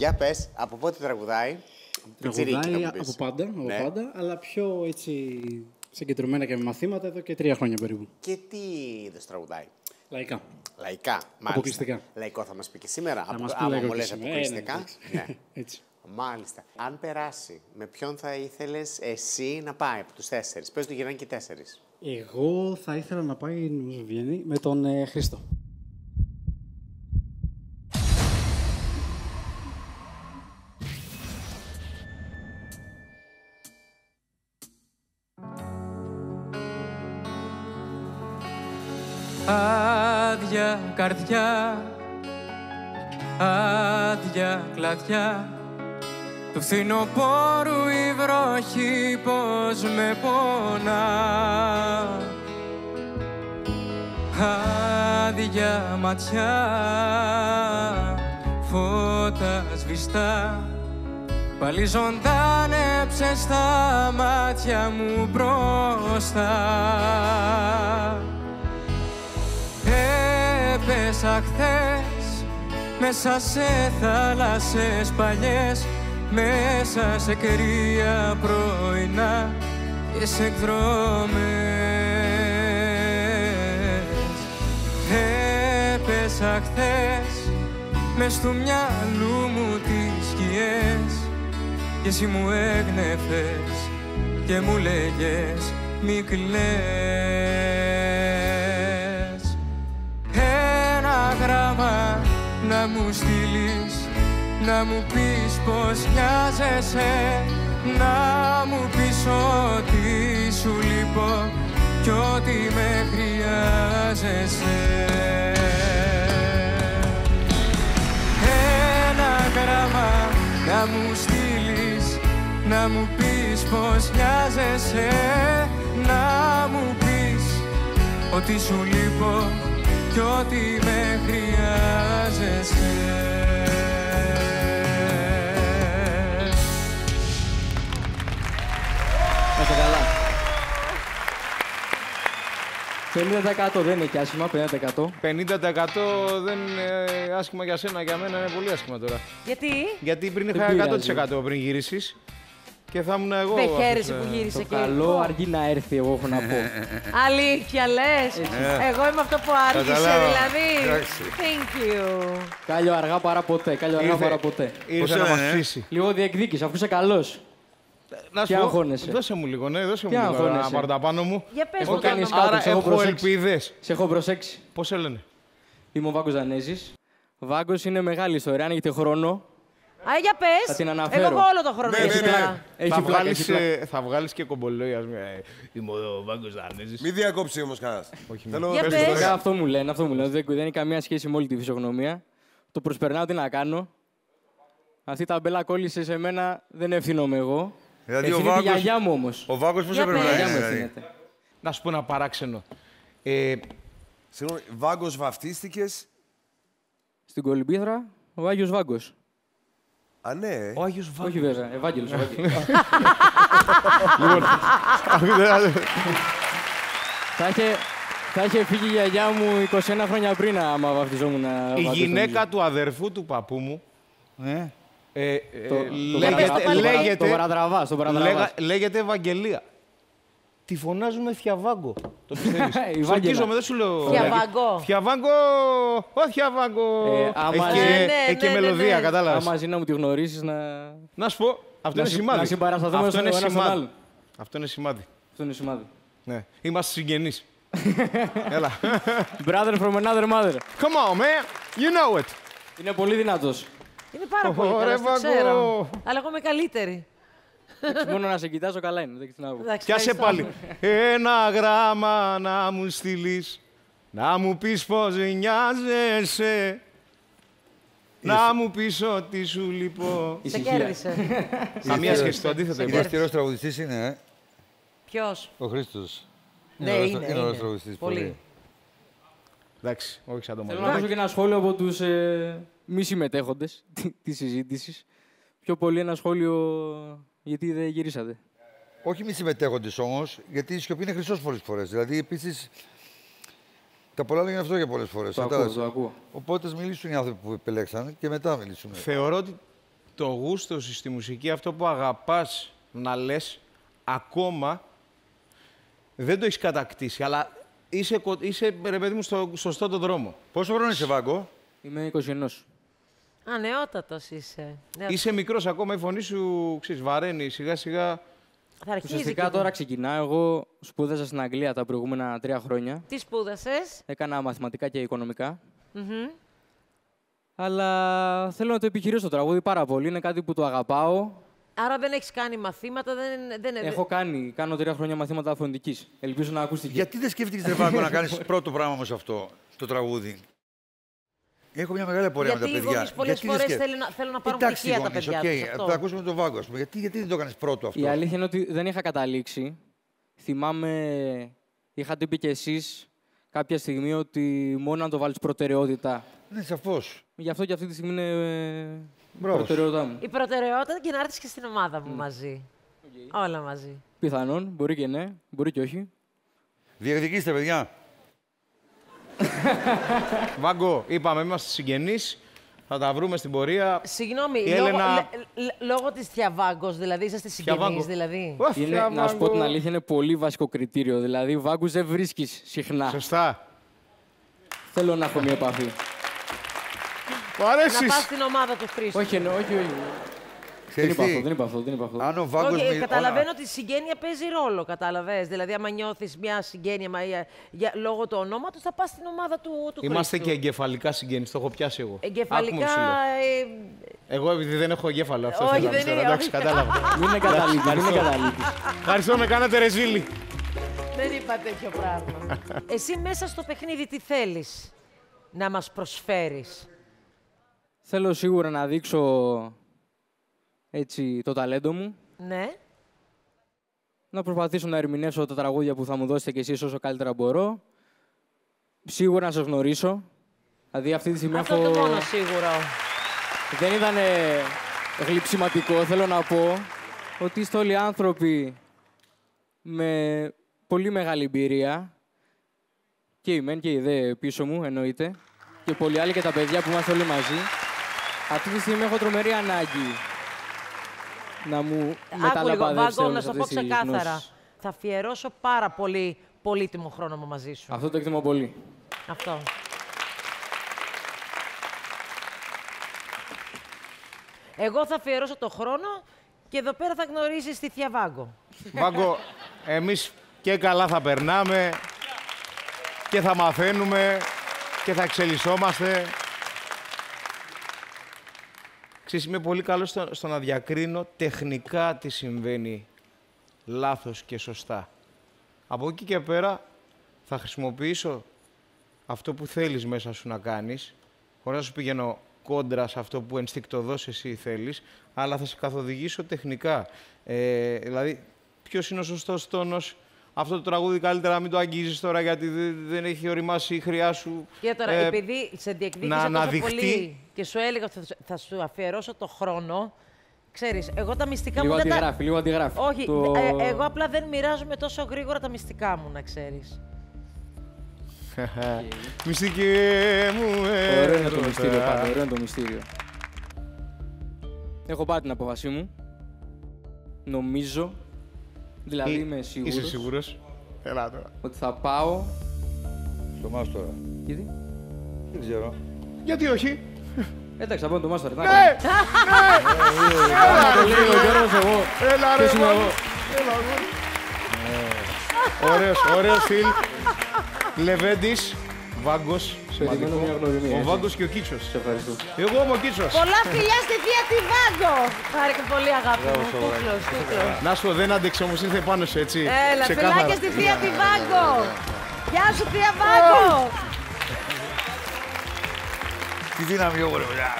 Για πες, από πότε τραγουδάει? Τραγουδάει από πάντα, αλλά πιο έτσι συγκεντρωμένα και με μαθήματα εδώ και 3 χρόνια περίπου. Και τι είδος τραγουδάει? Λαϊκά. Λαϊκά, μάλιστα. Αποκλειστικά. Λαϊκό θα μας πει και σήμερα. Θα μας πει λαϊκό μου λες σήμερα. αποκλειστικά. Ναι. Έτσι. Μάλιστα. Αν περάσει, με ποιον θα ήθελες εσύ να πάει από τους 4? Πες του γυρνάνε και 4. Εγώ θα ήθελα να πάει, νομίζω βγαίνει, με τον Χρήστο. Άδεια καρδιά, άδεια κλαδιά του φθινοπόρου η βροχή πως με πονά. Άδεια ματιά, φώτα σβηστά πάλι ζωντάνεψε στα μάτια μου μπροστά. Έπεσα χθες μέσα σε θάλασσες παλιές, μέσα σε κρύα πρωινά και σε εκδρόμες. Έπεσα χθες μες του μυαλού μου τις σκιές και εσύ μου έγνεφες και μου λέγες μη κλαις. Ένα γράμμα να μου στείλεις, να μου πεις πως νοιάζεσαι, να μου πεις ότι σου λείπω κι ότι με χρειάζεσαι. Ένα γράμμα να μου στείλεις, να μου πεις πως νοιάζεσαι, να μου πεις ότι σου λείπω κι ότι με χρειάζεσαι. Είστε καλά. 50% δεν είναι και άσχημα, 50%. 50% δεν είναι άσχημα για σένα, για μένα είναι πολύ άσχημα τώρα. Γιατί? Γιατί πριν είχα 100% πριν γυρίσεις και θα ήμουν εγώ. Δεν χαίρεσαι που γύρισε Το και καλό αργεί να έρθει, εγώ έχω να πω. Αλήθεια λες? Εγώ είμαι αυτό που άργησε δηλαδή. Thank you. Κάλιο αργά παρά ποτέ, κάλιο αργά παρά ποτέ. Ήρθε να μας ψήσει. Λίγο διεκδίκηση, αφού είσαι καλός. Να σου πω, δώσε μου λίγο, ναι, δώσε μου λίγο να πάρω τα πάνω μου. Για πες Έχω μου κάνει κάνω. Άρα σκάουτ, έχω ελπίδες. Σε έχω προσέξει. Πώς σε λένε? Είμαι ο Βάγκος Δανέζης. Ο Βάγκος είναι μεγάλη ιστορία, αν έχετε χρόνο. Α, για πες. Θα την αναφέρω. Εγώ έχω όλο το χρόνο για σένα. Θα βγάλεις και κομπολόι, ας πούμε. Είμαι ο Βάγκος Δανέζης. Μην διακόψει όμως κανένας. Όχι, Για πες. Αυτό μου λένε. Δεν έχει καμία σχέση με όλη τη φυσιογνωμία. Το προσπερνάω, τι να κάνω. Αυτή η ταμπέλα κόλλησε σε μένα, δεν ευθύνομαι εγώ. Δηλαδή ευθύνεται η γιαγιά μου όμως. Ο Βάγκος πώς Για έπρεπε να πες. Η γιαγιά μου είναι? Δηλαδή? ευθύνεται. Να σου πω ένα παράξενο. Συγγνώμη, Βάγκος βαφτίστηκες. Στην Κολυμπήθρα, ο Άγιος Βάγκος. Α, ναι. Ο Άγιος Βάγκος. Όχι βέβαια, Ευάγγελος. Θα είχε φύγει η γιαγιά μου 21 χρόνια πριν, άμα βαφτιζόμουν. Η γυναίκα του αδερφού του παππού μου λέγεται Ευαγγελία. Τη φωνάζουμε Θιαβάγκο. Το πιστεύεις? Σορκίζομαι, δεν σου λέω. Θιαβάγκο. Θιαβάγκο. Ω Θιαβάγκο. Έχει και ναι, μελωδία, ναι. κατάλαβες. Άμα ζει να μου τη γνωρίσεις, Να σου πω, αυτό είναι σημάδι. Να συμπαρασταθούμε Αυτό είναι στον ένα στον σημάδι. άλλο. Αυτό είναι σημάδι. Αυτό είναι σημάδι. Ναι. Είμαστε συγγενείς. Έλα. Brother from another mother. Come on, man. You know it. Είναι πολύ δυνατός. Είναι πάρα πολύ Ωραία, καλός, το Βάγκο. ξέρω. Αλλά εγώ είμαι καλύτερη. Μόνο να σε κοιτάζω καλά είναι. Δεν ξέρω τι να πω. Εντάξει, Πιάσε ευχαριστώ. πάλι. Ένα γράμμα να μου στείλεις, να μου πεις πως νοιάζεσαι, να μου πεις ότι σου λείπω. Σε κέρδισε. Καμία σχέση, το αντίθετο. Ο βασιλιός τραγουδιστής είναι, Ποιος? ο Χρήστος. Ναι, Είναι ωραίος τραγουδιστής. Πολύ. Εντάξει, όχι σαν το Θέλω μόνο. να δώσω και ένα σχόλιο από τους μη συμμετέχοντες της συζήτησης. Πιο πολύ ένα σχόλιο γιατί δεν γυρίσατε. Όχι μη συμμετέχοντες όμως, γιατί η σιωπή είναι χρυσός πολλές φορές. Δηλαδή, επίσης, τα πολλά λέγανε αυτό για πολλές φορές. Το ακούω. Οπότε, ας μιλήσουν οι άνθρωποι που επιλέξαν και μετά μιλήσουμε. Θεωρώ ότι το γούστο σου στη μουσική, αυτό που αγαπάς να λες, ακόμα δεν το έχεις κατακτήσει, αλλά είσαι ρε παιδί μου, στο σωστό τον δρόμο. Πόσο χρόνο είσαι, Βάγκο? Είμαι 21. Α, νεότατος είσαι. Είσαι μικρός ακόμα, η φωνή σου, ξέρεις, βαραίνει σιγά-σιγά. Θα αρχίζει. Ουσιαστικά τώρα ξεκινά. Εγώ σπούδασα στην Αγγλία τα προηγούμενα 3 χρόνια. Τι σπούδασες? Έκανα μαθηματικά και οικονομικά. Αλλά θέλω να το επιχειρήσω το τραγούδι πάρα πολύ. Είναι κάτι που το αγαπάω. Άρα δεν έχεις κάνει μαθήματα, Έχω κάνω 3 χρόνια μαθήματα φωνητικής. Ελπίζω να ακούστηκε. Γιατί δεν σκέφτηκες, ρε Βάγκο, να κάνεις πρώτο πράγμα όμως αυτό, το τραγούδι? Έχω μια μεγάλη απορία με τα παιδιά. Γιατί οι γονείς πολλές φορές θέλουν να πάρουν πτυχία τα παιδιά τους. Θα τα ακούσουμε τον Βάγκο, ας πούμε. Γιατί δεν το έκανες πρώτο αυτό? Η αλήθεια είναι ότι δεν είχα καταλήξει. Θυμάμαι, είχατε πει κι εσείς κάποια στιγμή ότι μόνο να το βάλεις προτεραιότητα. Ναι, σαφώς. Γι' αυτό και αυτή τη στιγμή είναι προτεραιότητά μου. Η προτεραιότητα και να έρθεις και στην ομάδα μου μαζί. Όλα μαζί. Πιθανόν, μπορεί και ναι, μπορεί και όχι. Διεκδικήστε, παιδιά. Βάγκο, είπαμε, είμαστε συγγενείς. Θα τα βρούμε στην πορεία. Συγγνώμη, λόγω της Θιαβάγκος, δηλαδή είσαστε συγγενείς, δηλαδή. Να σου πω την αλήθεια, είναι πολύ βασικό κριτήριο. Δηλαδή, Βάγκους δεν βρίσκεις συχνά. Σωστά. Θέλω να έχω μια επαφή. Μου αρέσεις. Να πας στην ομάδα του Χρήστου. Όχι. Δεν είπα αυτό. Αν ο Βάγκος καταλαβαίνω ότι η συγγένεια παίζει ρόλο, κατάλαβες. Δηλαδή, άμα νιώθεις μια συγγένεια λόγω του ονόματος, θα πας στην ομάδα του Χρήστου. Είμαστε και εγκεφαλικά συγγενείς, το έχω πιάσει εγώ. Εγκεφαλικά. Εγώ επειδή δεν έχω εγκέφαλο, αυτό όχι, θέλω να ξέρω. Εντάξει, κατάλαβα. Μην είναι καταλήτης. Ευχαριστώ, με κάνατε ρεζίλη. Δεν είπα τέτοιο πράγμα. Εσύ μέσα στο παιχνίδι τι θέλεις να μας προσφέρεις? Θέλω σίγουρα να δείξω έτσι το ταλέντο μου. Ναι. Να προσπαθήσω να ερμηνεύσω τα τραγούδια που θα μου δώσετε κι εσείς όσο καλύτερα μπορώ. Σίγουρα να σας γνωρίσω. Δηλαδή αυτή τη στιγμή αυτό το μόνο σίγουρο. Δεν ήταν γλυψιματικό. Θέλω να πω ότι είστε όλοι άνθρωποι με πολύ μεγάλη εμπειρία. Και η μεν και η δε πίσω μου, εννοείται. Και πολλοί άλλοι και τα παιδιά που είμαστε όλοι μαζί. Αυτή τη στιγμή έχω τρομερή ανάγκη να μου μεταλαμπαδεύσετε όλες αυτές τις γνώσεις. Να σου πω ξεκάθαρα. Θα αφιερώσω πάρα πολύ πολύτιμο χρόνο μου μαζί σου. Αυτό το εκτιμώ πολύ. Αυτό. Εγώ θα αφιερώσω το χρόνο και εδώ πέρα θα γνωρίσεις τη Θεία Βάγκο. Βάγκο, εμείς και καλά θα περνάμε και θα μαθαίνουμε και θα εξελισσόμαστε. Ξέρεις, είμαι πολύ καλός στο να διακρίνω τεχνικά τι συμβαίνει λάθος και σωστά. Από εκεί και πέρα θα χρησιμοποιήσω αυτό που θέλεις μέσα σου να κάνεις, χωρίς να σου πηγαίνω κόντρα σε αυτό που ενστικτωδώς εσύ θέλεις, αλλά θα σε καθοδηγήσω τεχνικά. Δηλαδή, ποιος είναι ο σωστός τόνος, αυτό το τραγούδι καλύτερα να μην το αγγίζεις τώρα, γιατί δεν έχει οριμάσει η χρειά σου. Και τώρα, επειδή σε διεκδίκησα τόσο πολύ και σου έλεγα ότι θα σου αφιερώσω το χρόνο, ξέρεις, εγώ τα μυστικά μου δεν λίγο αντιγράφει. Όχι, εγώ απλά δεν μοιράζομαι τόσο γρήγορα τα μυστικά μου, να ξέρεις. Μυστική μου ωραίο είναι το μυστήριο πάντα, ωραίο είναι το μυστήριο. Έχω πάρει την απόφασή μου. Νομίζω, δηλαδή είμαι σίγουρος. Είσαι σίγουρος? Έλα τώρα. Ότι θα πάω... Στο Μάστορα. Γιατί? Δεν ξέρω. Γιατί όχι? Εντάξει, θα πάω το Μάστορα. Ναι! Ναι! Το λέει ο Γιώργος εγώ. Έλα ρε! Ποιος είμαι εγώ? Ωραίος Φιλ. Λεβέντης, Βάγκος, σημαντικό. Ο Βάγκος και ο Κίτσος. Σε ευχαριστώ. Εγώ είμαι ο Κίτσος. Πολλά φιλιά στη Θεία τη Βάγκο. Χάρηκα πολύ, αγάπη μου. Κούκλος. Να σου δεν άντεξε όμως, ήρθε πάνω σου, έτσι. Έλα, φιλάκια στη Θεία τη Βάγκο. Γεια σου, Θεία Βάγκο. Τι δύναμη, ωραία.